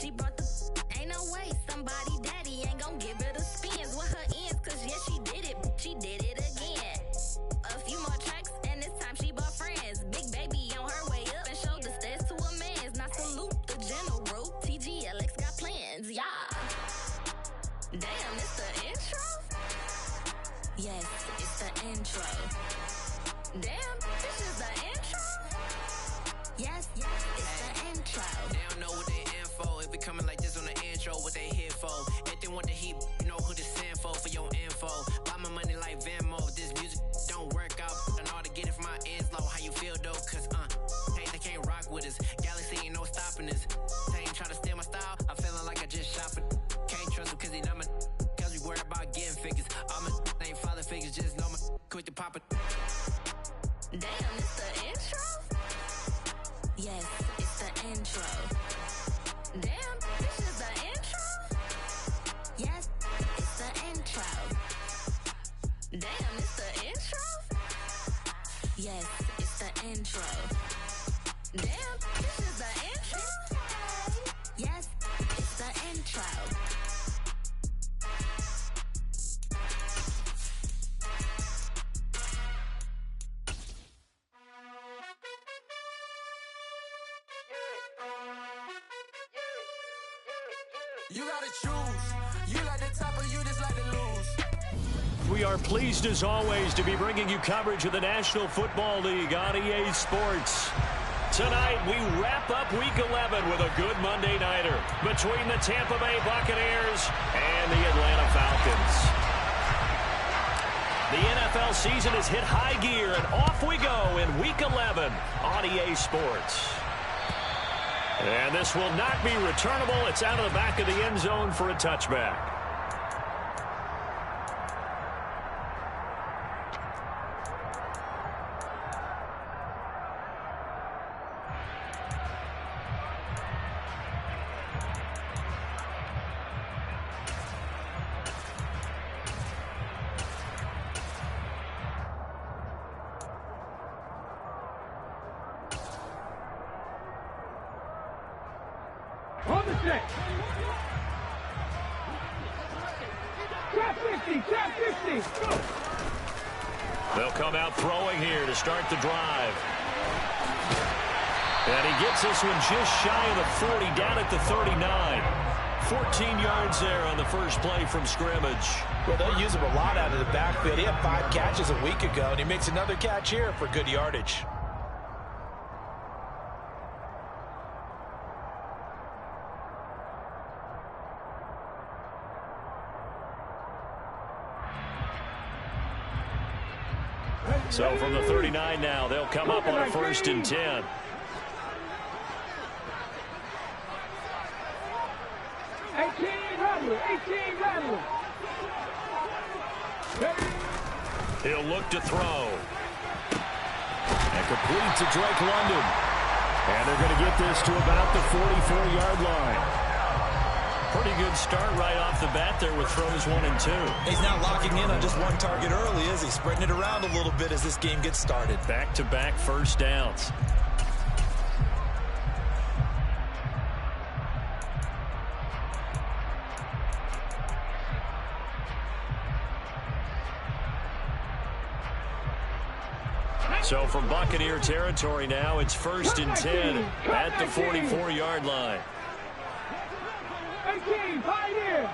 she brought the ain't no way somebody daddy ain't gon' give her the spins with her ends, cause yeah, she did it again. A few more tracks and this time she bought friends. Big baby on her way up and showed the stairs to a man's. Now salute the general, TGLX got plans, yeah. Damn, it's the intro? Yes, it's the intro. Damn, this is the intro? Yes, it's the intro. They don't know what they in for. If it coming like this on the intro, what they here for? If they want the heat, you know who to send for your info. Buy my money like Venmo. If this music don't work out, I know how to get it from my ends low. How you feel though? Cause hey, they can't rock with us. Galaxy ain't no stopping us. They ain't try to steal my style. I'm feeling like I just shop it. Can't trust them cause they not my. Cause we worry about getting figures. All my ain't father figures, just know my quick to pop it. Damn, it's the intro? Yes, it's the intro. Damn, this is the intro? Yes, it's the intro. Damn, it's the intro? Yes, it's the intro. Damn, this is the intro? Yes, it's the intro. You gotta choose. You like the top or you just like to lose. We are pleased as always to be bringing you coverage of the National Football League on EA Sports. Tonight we wrap up Week 11 with a good Monday nighter between the Tampa Bay Buccaneers and the Atlanta Falcons. The NFL season has hit high gear and off we go in Week 11 on EA Sports. And this will not be returnable. It's out of the back of the end zone for a touchback. On the set. Trap 50, trap 50. Go. They'll come out throwing here to start the drive. And he gets this one just shy of the 40, down at the 39. 14 yards there on the first play from scrimmage. Well, they use him a lot out of the backfield. He had 5 catches a week ago, and he makes another catch here for good yardage. So from the 39 now, they'll come up on a 1st and 10. He'll look to throw. And complete to Drake London. And they're going to get this to about the 44-yard line. Pretty good start right off the bat there with throws 1 and 2. He's not locking in on just one target early, is he? Spreading it around a little bit as this game gets started. Back-to-back first downs. So from Buccaneer territory now, it's 1st and 10 at the 44-yard line. 18, Pioneer.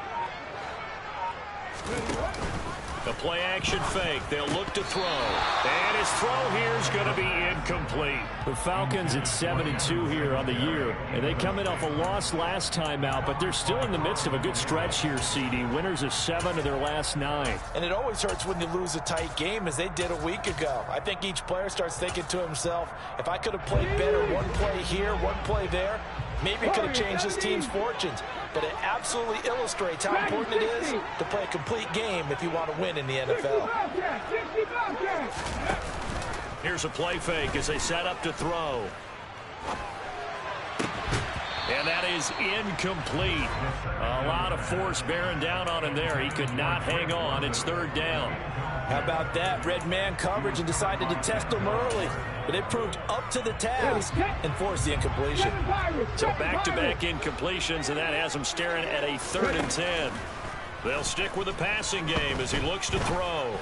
The play action fake. They'll look to throw. And his throw here is going to be incomplete. The Falcons at 7-2 here on the year. And they come in off a loss last time out, but they're still in the midst of a good stretch here, CD. Winners of 7 of their last 9. And it always hurts when you lose a tight game, as they did a week ago. I think each player starts thinking to himself, if I could have played better one play here, one play there, maybe it could have changed this team's fortunes. But it absolutely illustrates how important it is to play a complete game if you want to win in the NFL. Here's a play fake as they set up to throw. And that is incomplete. A lot of force bearing down on him there. He could not hang on. It's 3rd down. How about that? Red man coverage and decided to test him early. but they proved up to the task and forced the incompletion. So back-to-back incompletions, and that has them staring at a 3rd and 10. They'll stick with the passing game as he looks to throw.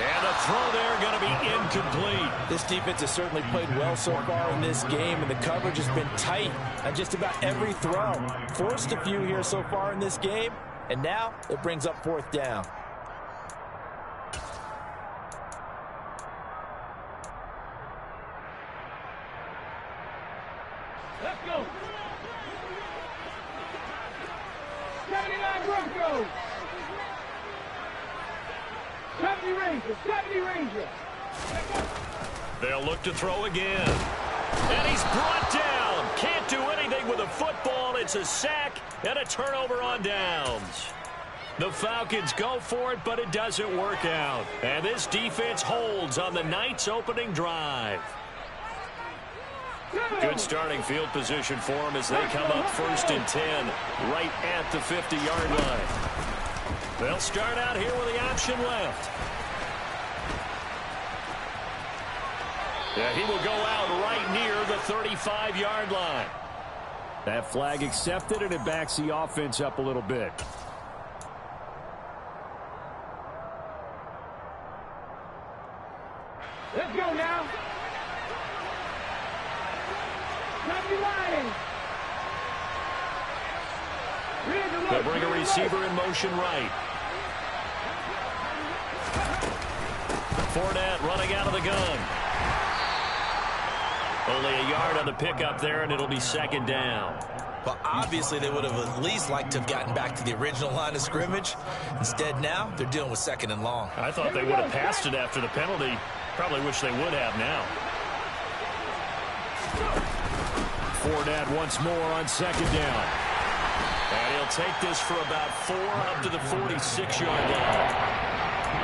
And the throw there going to be incomplete. This defense has certainly played well so far in this game, and the coverage has been tight on just about every throw. Forced a few here so far in this game, and now it brings up 4th down. Let's go. 79 Broncos. 70 Rangers. 70 Rangers. They'll look to throw again. And he's brought down. Can't do anything with a football. It's a sack and a turnover on downs. The Falcons go for it, but it doesn't work out. And this defense holds on the night's opening drive. Good starting field position for them as they come up 1st and 10 right at the 50-yard line. They'll start out here with the option left. Yeah, he will go out right near the 35-yard line. That flag accepted, and it backs the offense up a little bit. Let's go now. They'll bring a receiver in motion right. Fournette running out of the gun. Only a yard on the pickup there, and it'll be 2nd down. Well, obviously they would have at least liked to have gotten back to the original line of scrimmage. Instead, now they're dealing with 2nd and long. I thought they would have passed it after the penalty. Probably wish they would have now. Fournette once more on 2nd down. And he'll take this for about 4 up to the 46-yard line.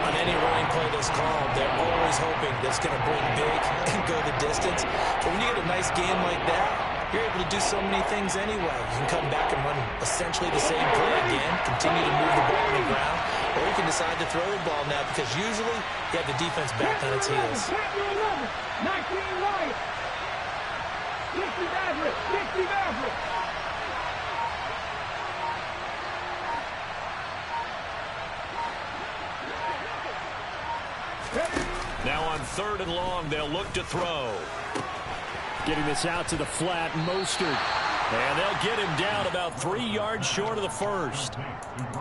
On any running play that's called, they're always hoping that's going to bring big and go the distance. But when you get a nice game like that, you're able to do so many things anyway. You can come back and run essentially the same play again, continue to move the ball on the ground, or you can decide to throw the ball now because usually you have the defense back on its heels. 19 right. 60 Maverick. 60 Maverick. Now on 3rd and long, they'll look to throw. Getting this out to the flat, Mostert. And they'll get him down about 3 yards short of the 1st.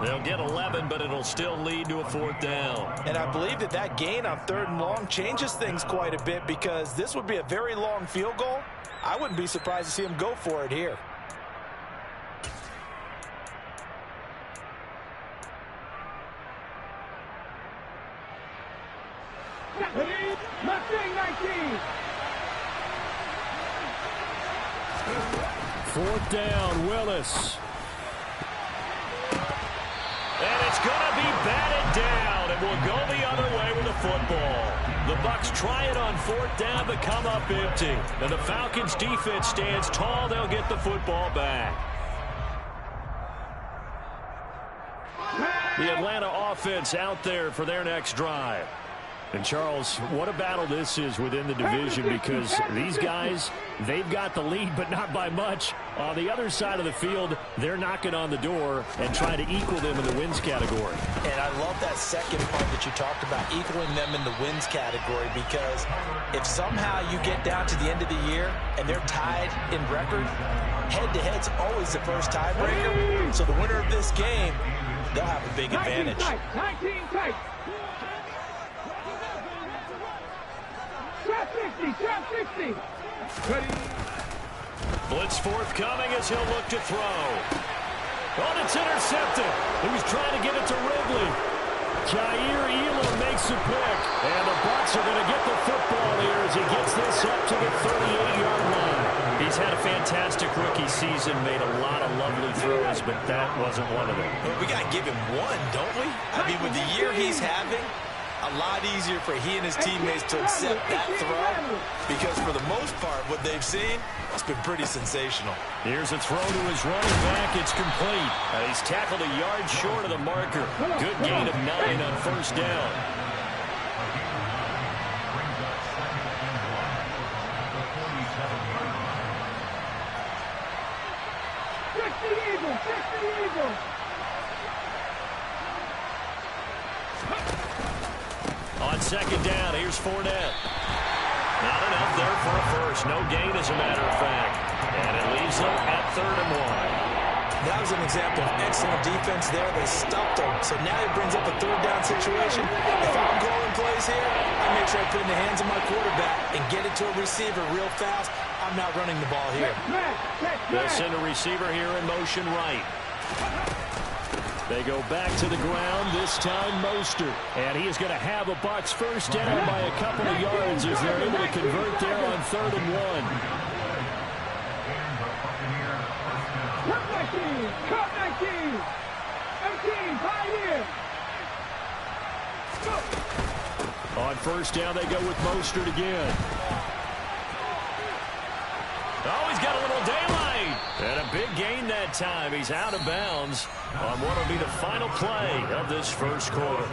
They'll get 11, but it'll still lead to a 4th down. And I believe that gain on 3rd and long changes things quite a bit because this would be a very long field goal. I wouldn't be surprised to see him go for it here. Mustang 19. 4th down, Willis. And it's going to be batted down, and we'll go the other way with the football. The Bucs try it on 4th down, but come up empty. And the Falcons' defense stands tall. They'll get the football back. The Atlanta offense out there for their next drive. And, Charles, what a battle this is within the division because these guys, they've got the lead, but not by much. On the other side of the field, they're knocking on the door and trying to equal them in the wins category. And I love that second part that you talked about, equaling them in the wins category, because if somehow you get down to the end of the year and they're tied in record, head-to-head's always the first tiebreaker. So the winner of this game, they'll have a big advantage. 19 tight. Trap 60, trap 60. Ready. Blitz forthcoming as he'll look to throw. Oh, it's intercepted. He was trying to give it to Ridley. Jair Elam makes a pick. And the Bucs are going to get the football here as he gets this up to the 38-yard line. He's had a fantastic rookie season, made a lot of lovely throws, but that wasn't one of them. Well, we got to give him one, don't we? I mean, with the year he's having, a lot easier for he and his teammates to accept that throw because for the most part, what they've seen, it's been pretty sensational. Here's a throw to his running back. It's complete. He's tackled a yard short of the marker. Good gain of 9 on 1st down. the Eagles. Catch the Eagles. On second down, here's Fournette. Not enough there for a first. No gain, as a matter of fact. And it leaves them at 3rd and 1. That was an example of excellent defense there. They stopped him. So now he brings up a 3rd down situation. If I'm calling plays here, I make sure I put it in the hands of my quarterback and get it to a receiver real fast. I'm not running the ball here. They'll send a receiver here in motion right. They go back to the ground, this time Mostert. And he is going to have a Bucs first down by a couple of yards as they're able to convert there on 3rd and 1. Cut 19! Cut 19! 18, right here! On first down, they go with Mostert again. Oh, he's got a little daylight. And a big gain that time. He's out of bounds on what will be the final play of this first quarter.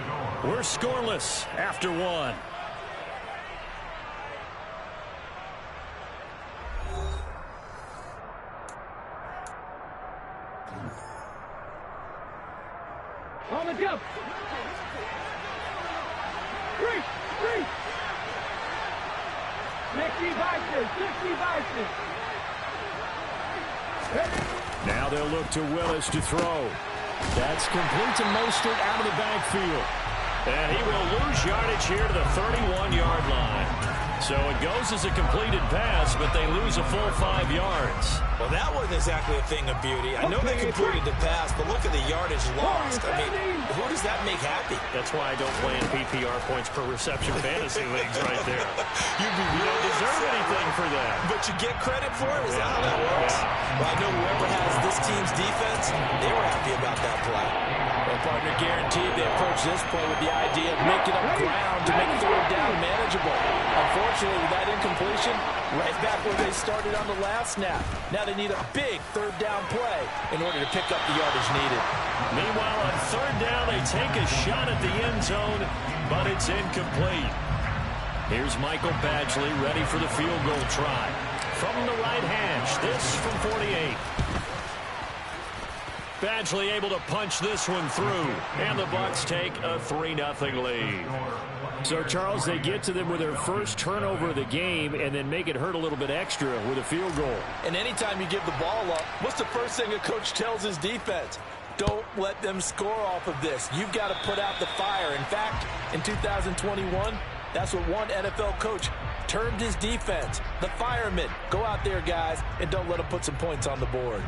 We're scoreless after 1. On the jump. 3. 60 Bison. Now they'll look to Willis to throw. That's complete to Mostert out of the backfield. And he will lose yardage here to the 31-yard line. So it goes as a completed pass, but they lose a full 5 yards. Well, that wasn't exactly a thing of beauty. I know they completed the pass, but look at the yardage lost. I mean, who does that make happy? That's why I don't play in PPR points per reception fantasy leagues right there. You don't deserve anything for that. But you get credit for it? Is that how that works? Well, I know whoever has this team's defense, they were happy about that play. Well, partner, guaranteed they approach this play with the idea of making up ground to make 3rd down manageable. Unfortunately, with that incompletion, right back where they started on the last snap. Now they need a big 3rd down play in order to pick up the yardage needed. Meanwhile, on 3rd down, they take a shot at the end zone, but it's incomplete. Here's Michael Badgley ready for the field goal try. From the right hash, this from 48. Badgley able to punch this one through, and the Bucs take a 3-0 lead. So, Charles, they get to them with their first turnover of the game and then make it hurt a little bit extra with a field goal. And anytime you give the ball up, what's the first thing a coach tells his defense? Don't let them score off of this. You've got to put out the fire. In fact, in 2021, that's what one NFL coach termed his defense. The firemen. Go out there, guys, and don't let them put some points on the board.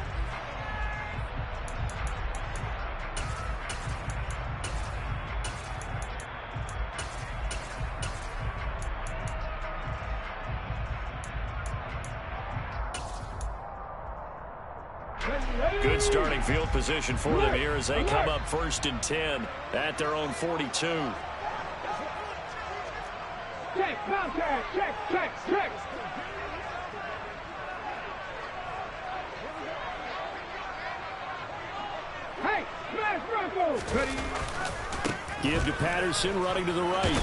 Good starting field position for them here as they come up 1st and 10 at their own 42. Check, contact, check. Hey, smash Broncos! Ready? Give to Patterson running to the right.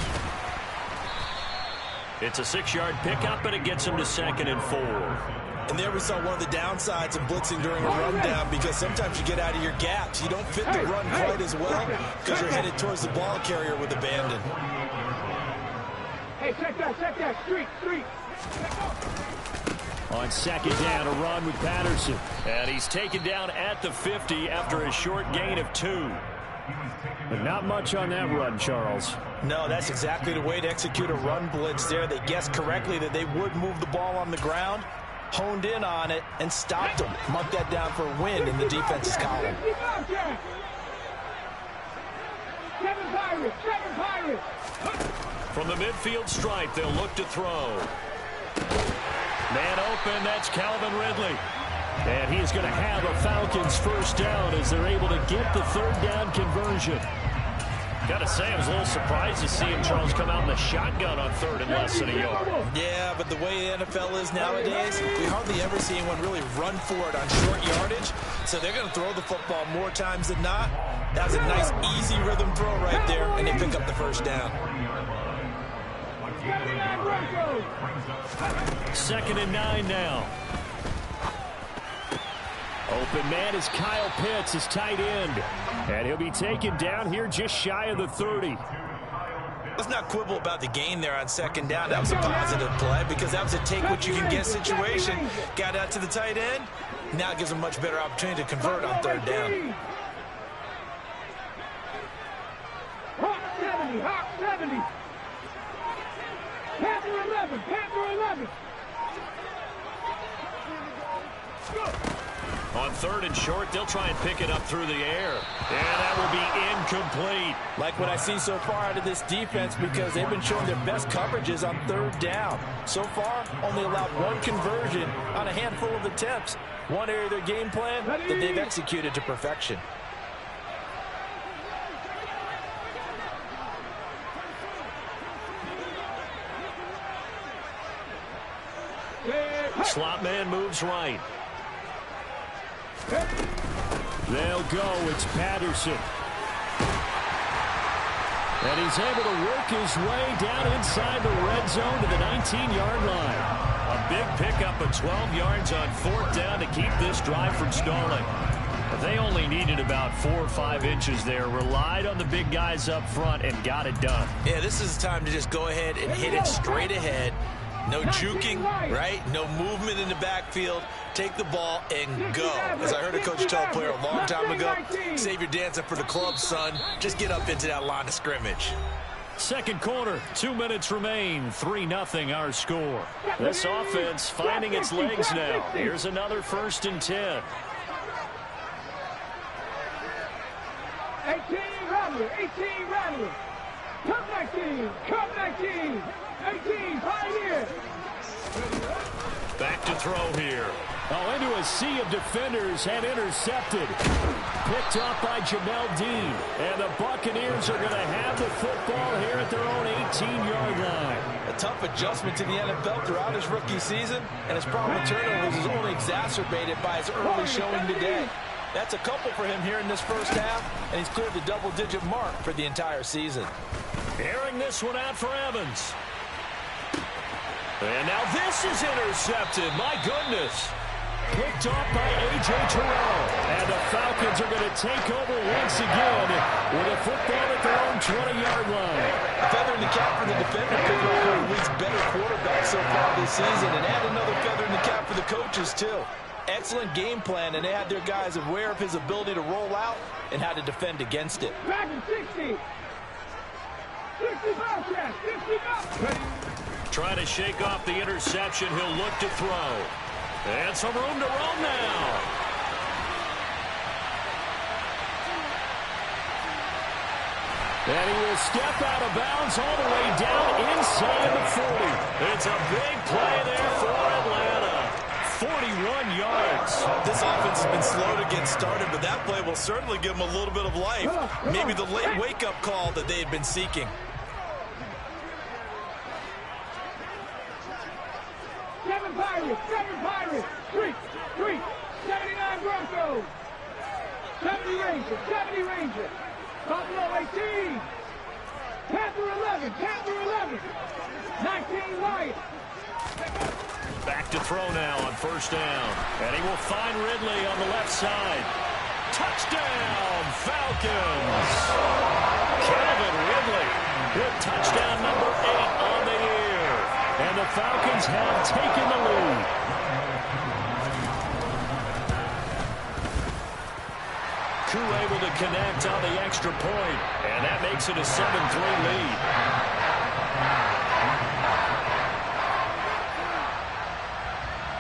It's a 6-yard pickup, and it gets him to 2nd and 4. And there we saw one of the downsides of blitzing during a rundown, because sometimes you get out of your gaps. You don't fit the run quite as well because you're headed towards the ball carrier with abandon. Hey, check that. Street. On 2nd down, a run with Patterson. And he's taken down at the 50 after a short gain of 2. But not much on that run, Charles. No, that's exactly the way to execute a run blitz there. They guessed correctly that they would move the ball on the ground, honed in on it, and stopped them. Mark that down for a win in the defense's column. Seven Pirates. From the midfield stripe, they'll look to throw. Man open, that's Calvin Ridley. And he's going to have a Falcons first down as they're able to get the 3rd down conversion. Got to say, I was a little surprised to see him, Charles, come out in the shotgun on 3rd and less than a yard. Yeah, but the way the NFL is nowadays, we hardly ever see anyone really run for it on short yardage. So they're going to throw the football more times than not. That was a nice, easy rhythm throw right there, and they pick up the first down. 2nd and 9 now. Open man is Kyle Pitts, his tight end. And he'll be taken down here just shy of the 30. Let's not quibble about the gain there on second down. That was a positive play because that was a take-what-you-can-get situation. Got out to the tight end. Now it gives him much better opportunity to convert on third down. Hawk 70, Hawk 70. Panther 11, Panther 11. On third and short, they'll try and pick it up through the air. And that will be incomplete. Like what I see so far out of this defense because they've been showing their best coverages on third down. So far, only allowed one conversion on a handful of attempts. One area of their game plan that they've executed to perfection. Slot man moves right. They'll go. It's Patterson. And he's able to work his way down inside the red zone to the 19-yard line. A big pickup of 12 yards on fourth down to keep this drive from stalling. But they only needed about 4 or 5 inches there. Relied on the big guys up front and got it done. Yeah, this is the time to just go ahead and hit it straight ahead. No juking, right? No movement in the backfield. Take the ball and go. As I heard a coach tell a player a long time ago, save your dancing for the club, son. Just get up into that line of scrimmage. Second quarter, 2 minutes remain. 3-0 our score. This offense finding its legs now. Here's another 1st and 10. 18 Rattler, 18 Rattler. Come 19, come 19. 18, Pioneer. Back to throw here. Oh, into a sea of defenders and intercepted. Picked off by Jamel Dean. And the Buccaneers are going to have the football here at their own 18-yard line. A tough adjustment to the NFL throughout his rookie season, and his problem with turnovers is only exacerbated by his early showing today. That's a couple for him here in this first half, and he's cleared the double-digit mark for the entire season. Airing this one out for Evans. And now this is intercepted. My goodness. Picked off by A.J. Terrell. And the Falcons are going to take over once again with a football at their own 20-yard line. Feather in the cap for the defender, picking off one of the league's better quarterbacks so far this season. And add another feather in the cap for the coaches, too. Excellent game plan, and they had their guys aware of his ability to roll out and how to defend against it. Back in 60. 60 Bobcats, 60 Bobcats. Trying to shake off the interception. He'll look to throw. And some room to roam now. And he will step out of bounds all the way down inside the 40. It's a big play there for Atlanta. 41 yards. This offense has been slow to get started, but that play will certainly give them a little bit of life. Maybe the late wake-up call that they had been seeking. Seven Pirates, 3, 79 Broncos, 70 Rangers, Buffalo 18, Panther 11, 19 Lions. Back to throw now on first down. And he will find Ridley on the left side. Touchdown, Falcons! Calvin Ridley with touchdown number 8 on the year. And the Falcons have taken the lead. Koo able to connect on the extra point. And that makes it a 7-3 lead.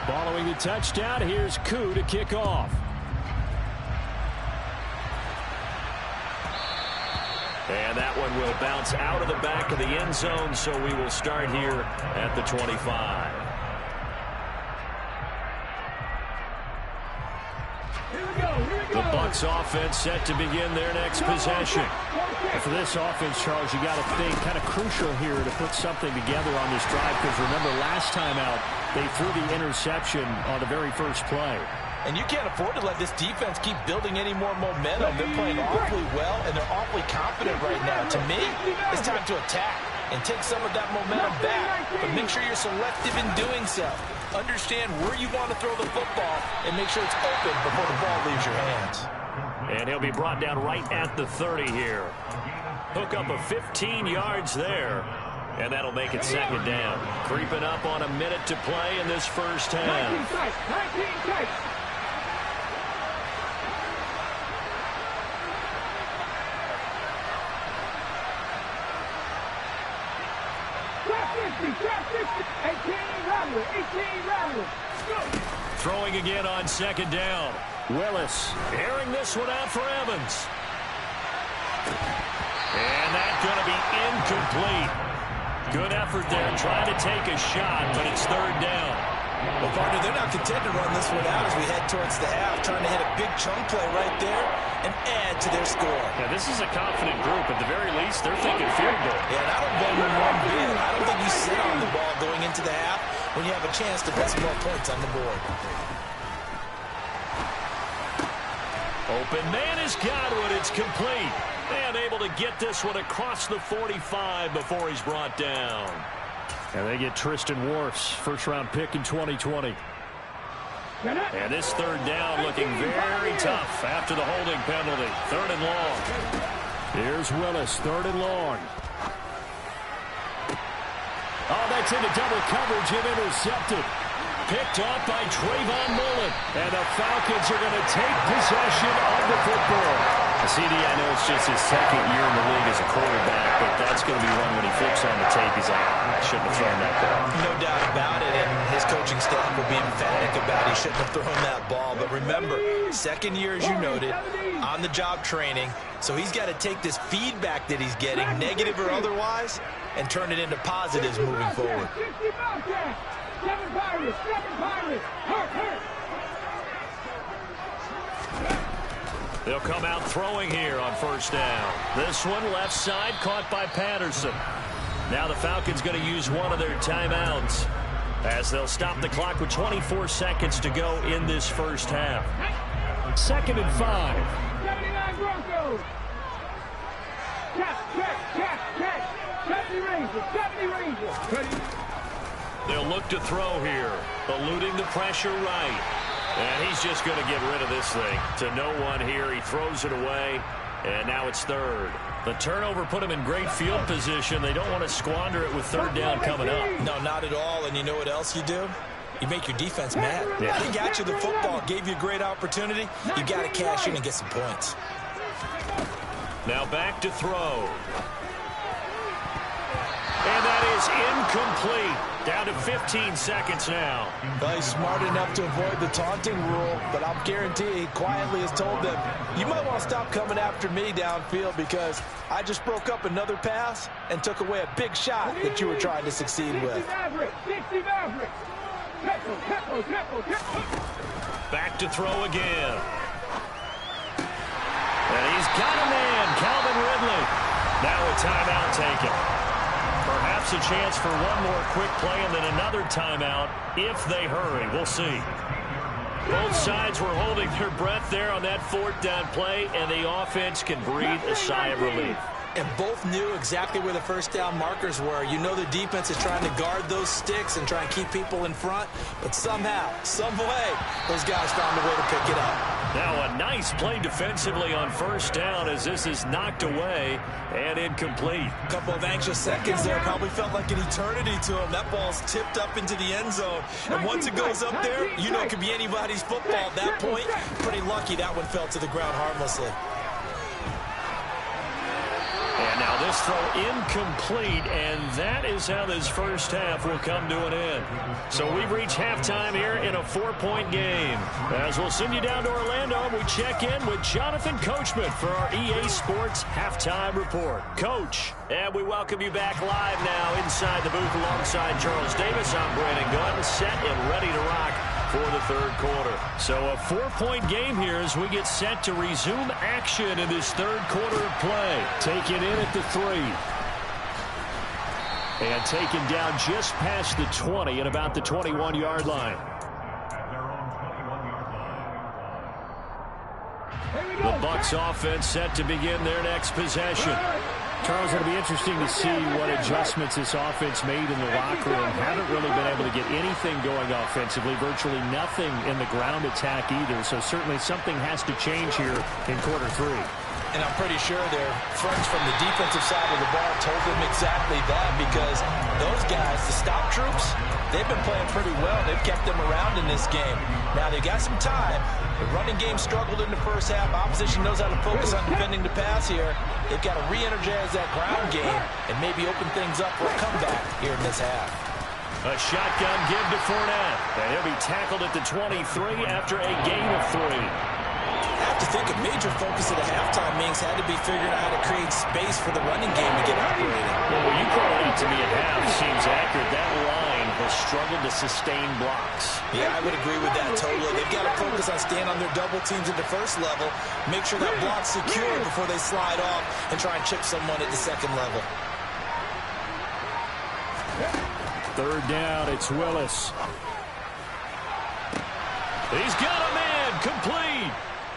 Following the touchdown, here's Koo to kick off. And that one will bounce out of the back of the end zone, so we will start here at the 25. The Bucs offense set to begin their next possession. And for this offense, Charles, you got to think kind of crucial here to put something together on this drive, because remember last time out they threw the interception on the very first play. And you can't afford to let this defense keep building any more momentum. They're playing awfully well, and they're awfully confident right now. To me, it's time to attack and take some of that momentum back, but make sure you're selective in doing so. understand where you want to throw the football and make sure it's open before the ball leaves your hands. And he'll be brought down right at the 30 here. Hook up of 15 yards there. And that'll make it second down. Creeping up on a minute to play in this first half. 19 takes. 18 rattlers. Throwing again on second down. Willis airing this one out for Evans. And that's going to be incomplete. Good effort there, trying to take a shot, but it's third down. Well, partner, they're not content to run this one out as we head towards the half, trying to hit a big chunk play right there and add to their score. Yeah, this is a confident group. At the very least, they're thinking field goal. Yeah, and I don't blame them one bit. I don't think you sit on the ball going into the half when you have a chance to put some more points on the board. Open man is Godwin. It's complete. And able to get this one across the 45 before he's brought down. And they get Tristan Wirfs, first-round pick in 2020. And this third down looking very tough after the holding penalty. Third and long. Here's Willis, third and long. Oh, that's into double coverage and intercepted. Picked off by Trayvon Mullen. And the Falcons are going to take possession of the football. CD, I know it's just his second year in the league as a quarterback, but that's going to be one when he flips on the tape. He's like, I shouldn't have thrown that ball. No doubt about it, and his coaching staff will be emphatic about he shouldn't have thrown that ball. But remember, second year, as you noted, on-the-job training, so he's got to take this feedback that he's getting, negative or otherwise, and turn it into positives moving forward. 7 Pirates, hurt. They'll come out throwing here on first down. This one left side caught by Patterson. Now the Falcons going to use one of their timeouts as they'll stop the clock with 24 seconds to go in this first half. 2nd and 5. 79 Broncos. Catch. 70 Rangers. They'll look to throw here, eluding the pressure right. And he's just going to get rid of this thing to no one here. He throws it away, and now it's third. The turnover put him in great field position. They don't want to squander it with third down coming up. No, not at all. And you know what else you do? You make your defense mad. Yeah. They got you the football, gave you a great opportunity. You got to cash in and get some points. Now back to throw. And that is incomplete. Down to 15 seconds now. Well, he's smart enough to avoid the taunting rule, but I'll guarantee he quietly has told them, you might want to stop coming after me downfield because I just broke up another pass and took away a big shot that you were trying to succeed with. 60 Mavericks. Back to throw again. And he's got a man, Calvin Ridley. Now a timeout taken. Perhaps a chance for one more quick play and then another timeout if they hurry. We'll see. Both sides were holding their breath there on that 4th down play, and the offense can breathe a sigh of relief. And both knew exactly where the first down markers were. You know the defense is trying to guard those sticks and try and keep people in front, but somehow, some way, those guys found a way to pick it up. Now a nice play defensively on first down as this is knocked away and incomplete. A couple of anxious seconds there. Probably felt like an eternity to him. That ball's tipped up into the end zone. And once it goes up there, you know it could be anybody's football at that point. Pretty lucky that one fell to the ground harmlessly. And now this throw incomplete, and that is how this first half will come to an end. So we've reached halftime here in a 4-point game. As we'll send you down to Orlando, we check in with Jonathan Coachman for our EA Sports Halftime Report. Coach, and we welcome you back live now inside the booth alongside Charles Davis. I'm Brandon Gunn, set and ready to rock for the third quarter. So a 4-point game here as we get set to resume action in this third quarter of play. Taken in at the 3. And taken down just past the 20 at about the 21-yard line. The Bucs offense set to begin their next possession. Charles, it'll be interesting to see what adjustments this offense made in the locker room. Haven't really been able to get anything going offensively, virtually nothing in the ground attack either. So certainly something has to change here in quarter 3. And I'm pretty sure their friends from the defensive side of the ball told them exactly that, because those guys, the stop troops, they've been playing pretty well. They've kept them around in this game. Now, they got some time. The running game struggled in the first half. Opposition knows how to focus on defending the pass here. They've got to re-energize that ground game and maybe open things up for a comeback here in this half. A shotgun give to Fournette. And he'll be tackled at the 23 after a gain of 3. I have to think a major focus of the halftime meetings had to be figuring out how to create space for the running game to get operating. Well, when you call it out to me at half, seems accurate. That line has struggled to sustain blocks. Yeah, I would agree with that totally. They've got to focus on staying on their double teams at the first level, make sure that block's secure before they slide off and try and chip someone at the second level. Third down, it's Willis. He's got a man, complete.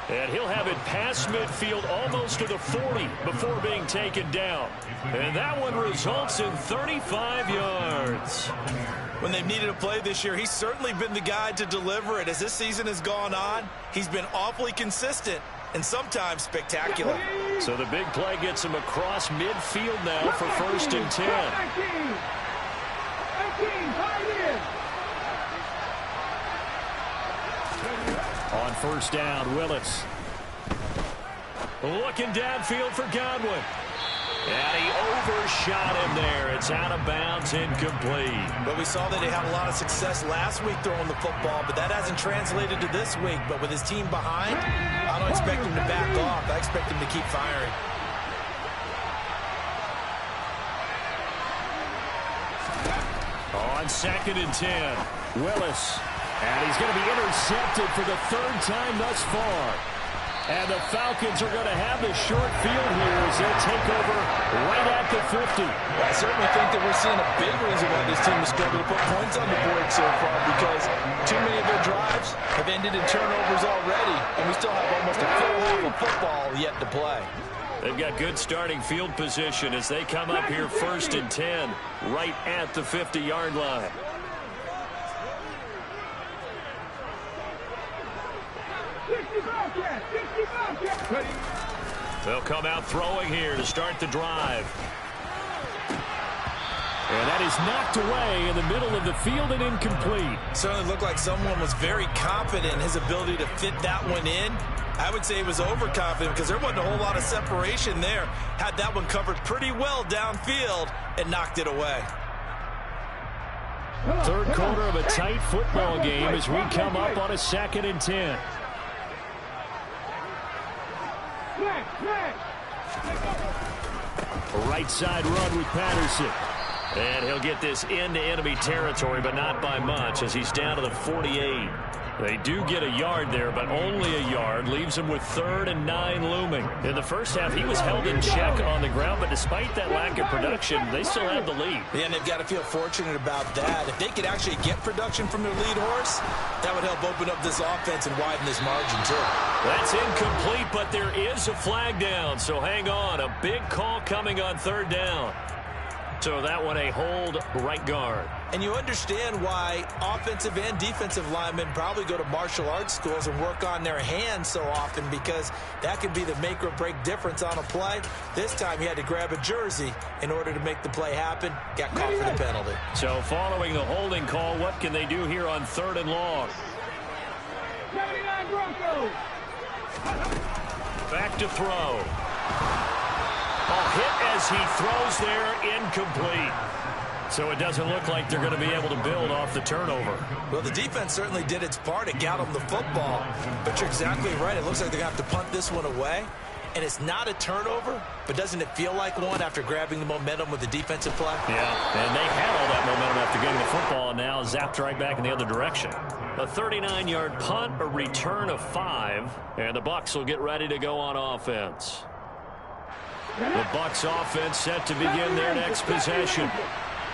And he'll have it past midfield almost to the 40 before being taken down. And that one results in 35 yards. When they've needed a play this year, he's certainly been the guy to deliver it. As this season has gone on, he's been awfully consistent and sometimes spectacular. So the big play gets him across midfield now for 1st and 10. On 1st down, Willis. Looking downfield for Godwin. And he overshot him there. It's out of bounds, incomplete. But we saw that they had a lot of success last week throwing the football, but that hasn't translated to this week. But with his team behind, I don't expect him to back off. I expect him to keep firing. On 2nd and 10, Willis. And he's going to be intercepted for the 3rd time thus far. And the Falcons are going to have the short field here as they'll take over right at the 50. Well, I certainly think that we're seeing a big reason why this team has struggled to put points on the board so far, because too many of their drives have ended in turnovers already, and we still have almost a full half of football yet to play. They've got good starting field position as they come up here 1st and 10 right at the 50-yard line. They'll come out throwing here to start the drive. And that is knocked away in the middle of the field and incomplete. Certainly looked like someone was very confident in his ability to fit that one in. I would say he was overconfident because there wasn't a whole lot of separation there. Had that one covered pretty well downfield and knocked it away. Third quarter of a tight football game as we come up on a 2nd and 10. Right side run with Patterson. And he'll get this into enemy territory, but not by much as he's down to the 48. They do get a yard there, but only a yard. Leaves him with 3rd and 9 looming. In the first half, he was held in check on the ground, but despite that lack of production, they still have the lead. Yeah, and they've got to feel fortunate about that. If they could actually get production from their lead horse, that would help open up this offense and widen this margin, too. That's incomplete, but there is a flag down, so hang on. A big call coming on 3rd down. So that one a hold right guard. And you understand why offensive and defensive linemen probably go to martial arts schools and work on their hands so often, because that can be the make or break difference on a play. This time he had to grab a jersey in order to make the play happen. Got caught for the penalty. So following the holding call, what can they do here on 3rd and long? 79 Broncos. Back to throw. Hit as he throws there, incomplete. So it doesn't look like they're going to be able to build off the turnover. Well, the defense certainly did its part to get them the football. But you're exactly right. It looks like they're going to have to punt this one away. And it's not a turnover, but doesn't it feel like one after grabbing the momentum with the defensive play? Yeah, and they had all that momentum after getting the football, and now zapped right back in the other direction. A 39-yard punt, a return of 5, and the Bucs will get ready to go on offense. The Bucs offense set to begin their next possession.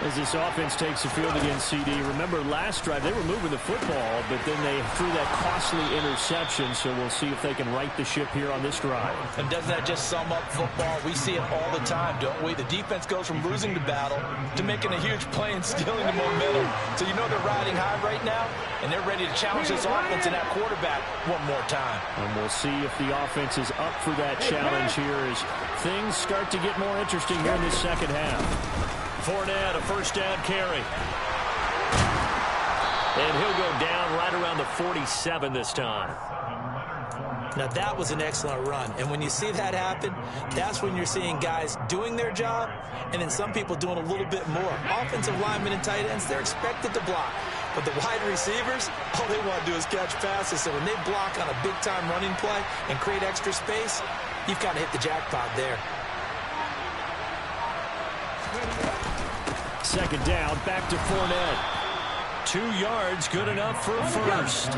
As this offense takes the field against CD, remember last drive they were moving the football, but then they threw that costly interception, so we'll see if they can right the ship here on this drive. And doesn't that just sum up football? We see it all the time, don't we? The defense goes from losing the battle to making a huge play and stealing the momentum. So you know they're riding high right now, and they're ready to challenge this offense and that quarterback one more time. And we'll see if the offense is up for that challenge here as things start to get more interesting here in this second half. Fournette, a first down carry. And he'll go down right around the 47 this time. Now, that was an excellent run. And when you see that happen, that's when you're seeing guys doing their job and then some people doing a little bit more. Offensive linemen and tight ends, they're expected to block. But the wide receivers, all they want to do is catch passes. So when they block on a big-time running play and create extra space, you've got to hit the jackpot there. Second down, back to Fournette. 2 yards, good enough for a first.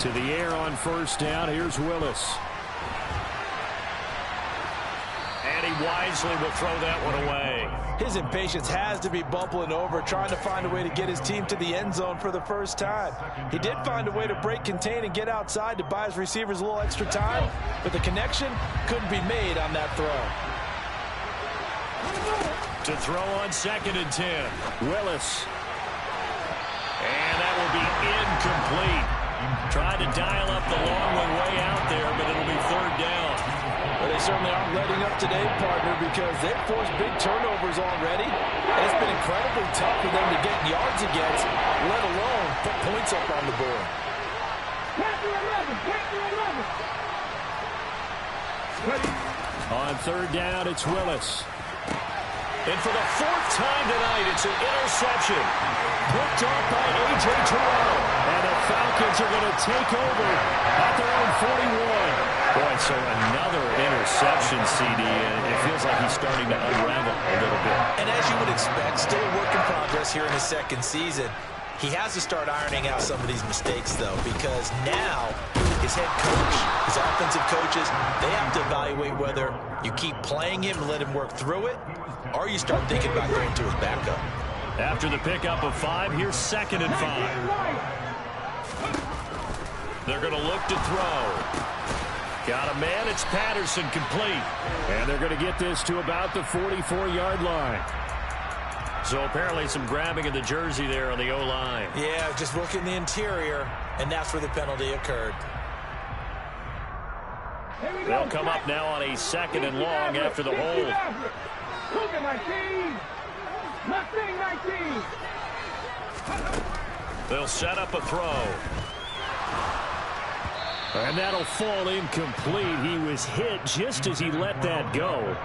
To the air on first down, here's Willis. And he wisely will throw that one away. His impatience has to be bubbling over, trying to find a way to get his team to the end zone for the first time. He did find a way to break contain and get outside to buy his receivers a little extra time, but the connection couldn't be made on that throw. To throw on 2nd and 10, Willis. And that will be incomplete. Tried to dial up the long one way out there, but it'll be 3rd down. Well, they certainly aren't letting up today, partner, because they've forced big turnovers already. And it's been incredibly tough for them to get yards against, let alone put points up on the board. On 3rd down, it's Willis. And for the 4th time tonight, it's an interception. Picked off by A.J. Terrell. And the Falcons are going to take over at their own 41. Boy, so another interception, CD, and it feels like he's starting to unravel a little bit. And as you would expect, still a work in progress here in his 2nd season. He has to start ironing out some of these mistakes, though, because now his head coach, his offensive coaches, they have to evaluate whether you keep playing him and let him work through it, or you start thinking about going to his backup. After the pickup of 5, here's 2nd and 5. They're going to look to throw. Got a man, it's Patterson, complete. And they're going to get this to about the 44-yard line. So apparently some grabbing of the jersey there on the O-line. Yeah, just working the interior, and that's where the penalty occurred. They'll come up now on a 2nd and long after the hold. They'll set up a throw. And that'll fall incomplete. He was hit just as he let that go.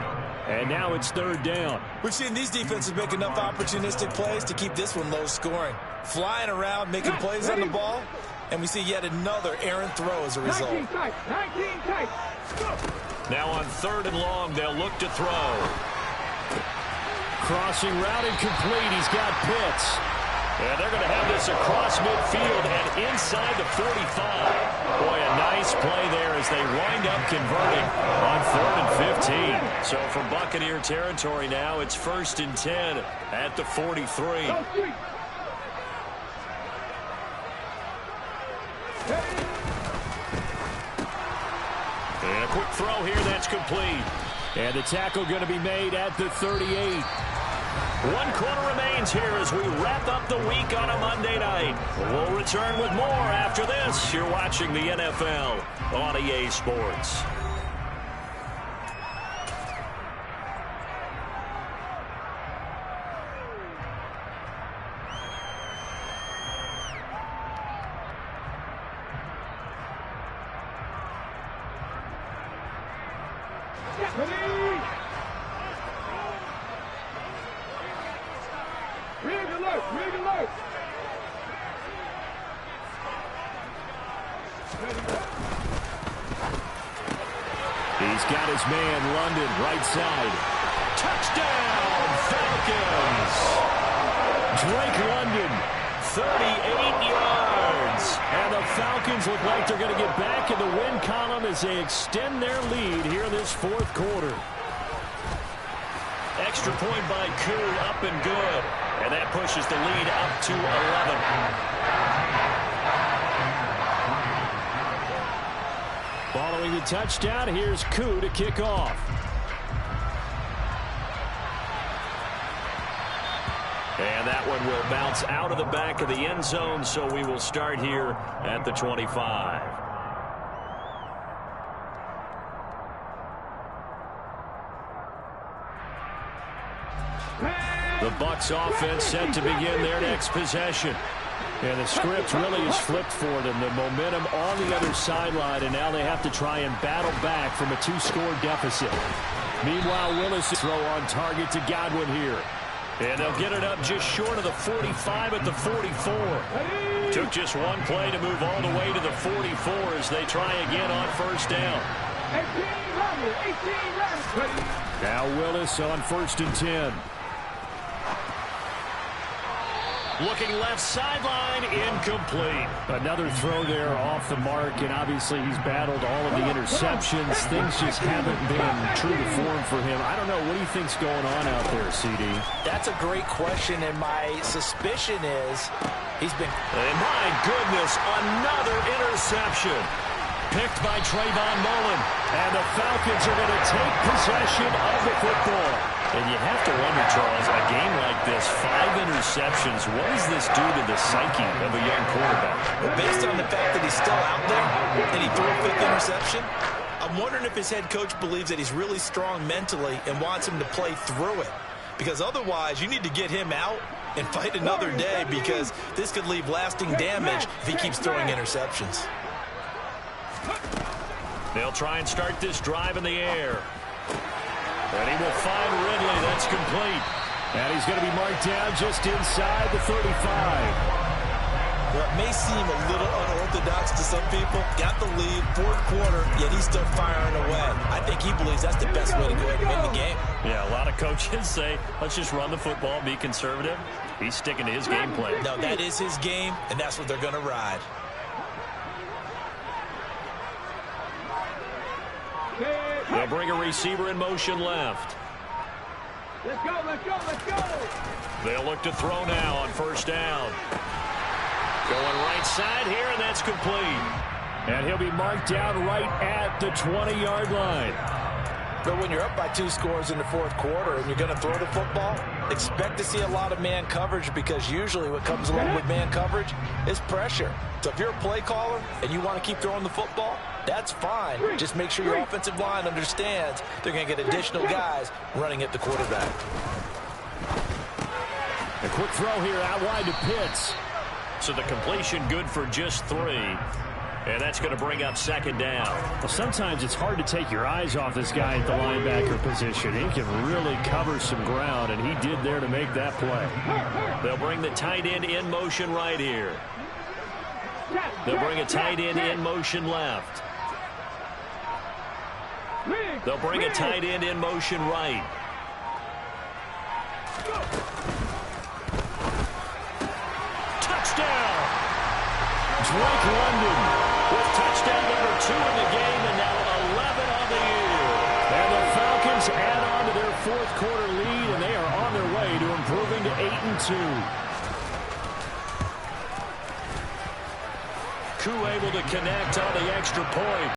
And now it's 3rd down. We've seen these defenses make enough opportunistic plays to keep this one low scoring. Flying around, making plays on the ball, and we see yet another errant throw as a result. 19 tight. Now on 3rd and long, they'll look to throw. Crossing route incomplete. He's got Pitts. And they're going to have this across midfield and inside the 45. Boy, a nice play there as they wind up converting on 3rd and 15. So from Buccaneer territory now, it's 1st and 10 at the 43. And a quick throw here, that's complete. And the tackle going to be made at the 38. 1 quarter remains here as we wrap up the week on a Monday night. We'll return with more after this. You're watching the NFL on EA Sports. He's got his man, London, right side. Touchdown, Falcons! Drake London, 38 yards. And the Falcons Falcons look like they're going to get back in the win column as they extend their lead here in this fourth quarter. Extra point by Koo, up and good. And that pushes the lead up to 11. Following the touchdown, here's Koo to kick off. And that one will bounce out of the back of the end zone, so we will start here at the 25. The Bucs offense set to begin their next possession. And the script really is flipped for them. The momentum on the other sideline, and now they have to try and battle back from a 2-score deficit. Meanwhile, Willis throw on target to Godwin here. And they'll get it up just short of the 45 at the 44. Took just one play to move all the way to the 44 as they try again on first down. 18 Now Willis on 1st and 10. Looking left sideline, incomplete. Another throw there off the mark, and obviously he's battled all of the interceptions. Things just haven't been true to form for him. I don't know. What do you think's going on out there, CD? That's a great question, and my suspicion is he's been... And my goodness, another interception. Picked by Trayvon Mullen. And the Falcons are going to take possession of the football. And you have to wonder, Charles, a game like this, 5 interceptions, what does this do to the psyche of a young quarterback? Well, based on the fact that he's still out there and he threw a 5th interception, I'm wondering if his head coach believes that he's really strong mentally and wants him to play through it. Because otherwise, you need to get him out and fight another day, because this could leave lasting damage if he keeps throwing interceptions. They'll try and start this drive in the air. And he will find Ridley. That's complete. And he's going to be marked down just inside the 35. Well, it may seem a little unorthodox to some people. Got the lead, 4th quarter, yet he's still firing away. I think he believes that's the best way to go ahead and win the game. Yeah, a lot of coaches say, let's just run the football, be conservative. He's sticking to his game plan. No, that is his game, and that's what they're going to ride. They'll bring a receiver in motion left. Let's go, let's go, let's go. They'll look to throw now on first down. Going right side here, and that's complete. And he'll be marked down right at the 20-yard line. But when you're up by 2 scores in the 4th quarter and you're going to throw the football, expect to see a lot of man coverage, because usually what comes along with man coverage is pressure. So if you're a play caller and you want to keep throwing the football, that's fine. Just make sure your offensive line understands they're going to get additional guys running at the quarterback. A quick throw here out wide to Pitts. So the completion good for just 3. And that's going to bring up 2nd down. Well, sometimes it's hard to take your eyes off this guy at the linebacker position. He can really cover some ground, and he did there to make that play. They'll bring the tight end in motion right here. They'll bring a tight end in motion left. They'll bring a tight end in motion right. Touchdown! Drake London with touchdown number 2 in the game, and now 11 on the year. And the Falcons add on to their 4th quarter lead, and they are on their way to improving to 8-2. Koo able to connect on the extra point.